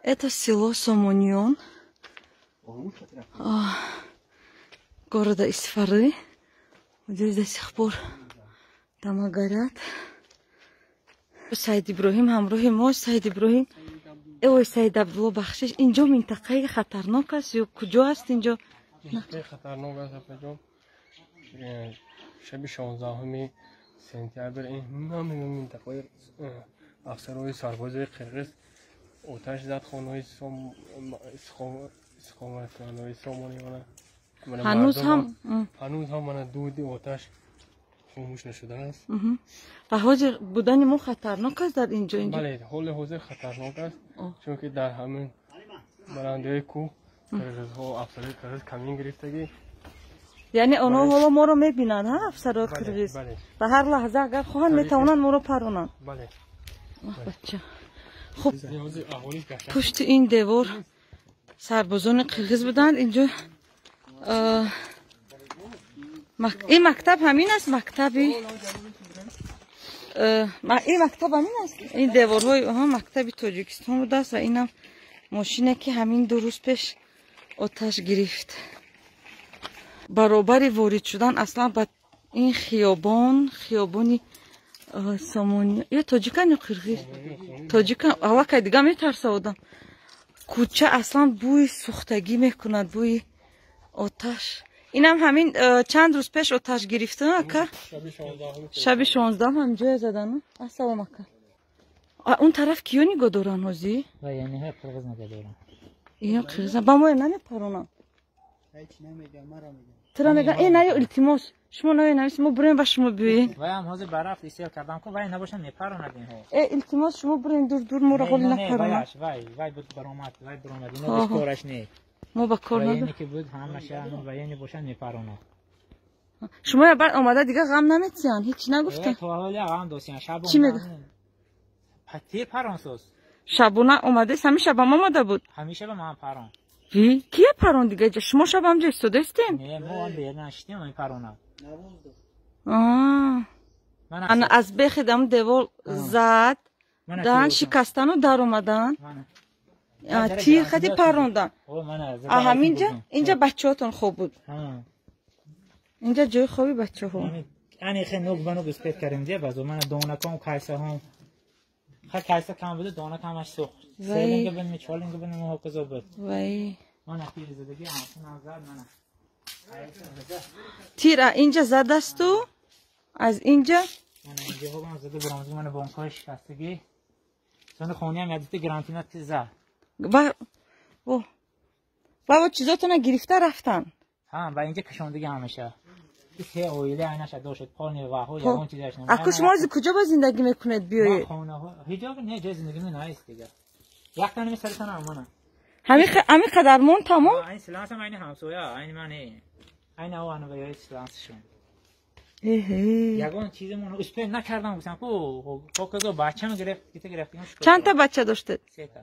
Это село Сомонион города Исфары. Здесь до сих пор дома горят. Саид Иброхим, ҳамроҳи мо. Саид Иброхим. Ой, Саид Абдулло бахшиш. Инҷо минтақаи хатарнок аст ё куҷо аст инҷо? خطرناک است اپجام. شب 16 سپتامبر این منطقه افسرهای سربازای قرقیز آتش زد خانه‌های استقامتگرای سامانیان. هنوز هم من دود آتش خاموش نشده است. و حاضر بودن ما خطرناک است در اینجا؟ بله، حال حاضر خطرناک است چون که در همین برندهای کوه قرقیزها افسرهای قرقیز کمین گرفتگی. یعنی آنها حالا ما رو میبینن ها افسرهای قرقیز و هر لحظه اگر خواهند میتونن ما رو پرونن. بله. بچه خب پشت این دیوار سربازان قرقیز بودند. اینجا این مکتب همین است. این مکتب همین است. این دیوارهای مکتب تاجیکستان بوده است و اینم ماشینه که همین 2 روز پیش آتش گرفت. برابر وارد شدن اصلا با این خیابانی سامونی یا تاجیکن یا قرقیز؟ تاجیکن. اول که دیگه میترسیدم. کوچه اصلا بوی سوختگی میکند، بوی آتش. اینم همین چند روز پیش آتش گرفته اکا؟ شب 16 هم جای زدن. السلام اکا. اون طرف کیو نگاه دارن هازی؟ یعنی ها قرقیز نگاه دارن. اینا قرقیزن. با ما نمیپرونن. هیچ نمیگم، مرا میگم. ترا میگن این نه التماس شما نه نویس ما بریم و شما بیاین. وای هم حاضر برافت ایستاد کردم که وای نباشن میپرونن اینها. التماس شما برین دور ما رو قول نپرونن. وای بود برامات اینا بکارش نه. ما با کار نداریم. یعنی که بود همه شهر و یعنی باشن میپرونن. شما بعد اومده دیگه غم نمیتین هیچ نگفتن؟ تو حالا غم دوستین شب چی میگه؟ پتی پرونسوس. شبونه اومده همیشه با ما اومده بود. همیشه با ما پرون. کیه پرون دیگه؟ شما شب هم جای استوده استین؟ نه ما هم بیاد نشتیم این پرونه. من از بخدم دیوار زد دان شکستن و در اومدن تیر خدی پروندن. اینجا بچه‌هاتون خوب بود. اینجا جای خوبی بچه‌ها. یعنی خیلی نوک اسپیت کردیم دیگه بعد من دونکام کایسه هم خیلی کایسه کم بود دونکامش سوخت. سیلینگ بین میچولینگ بین محافظه بود. وای. من تیر زدگی همون زد من. تیر اینجا زد است تو از اینجا؟ من اینجا هم زده برامزی من بانک‌های شکستگی. سن خونی هم یادت گرانتینا زد. بابا چیزاتونو گرفته رفتن. ها و اینجا کشوندگی همیشه. که اویله ایناش داشت پانی و ها یا اون چیزاش نه. اكو شما از کجا با زندگی میکنید بیایید؟ خونه ها حجاب نه جای زندگی من نیست دیگه. یک تنه مثلا امانه. همین قدر مون تمام؟ این سلانس هم این همسویا این منه. این اوانو به یه سلانسشون. یگان چیزمون اسپین نکردم گفتم کو کجا بچه‌مو گرفت گرفتیم. چند تا بچه داشته؟ 3 تا.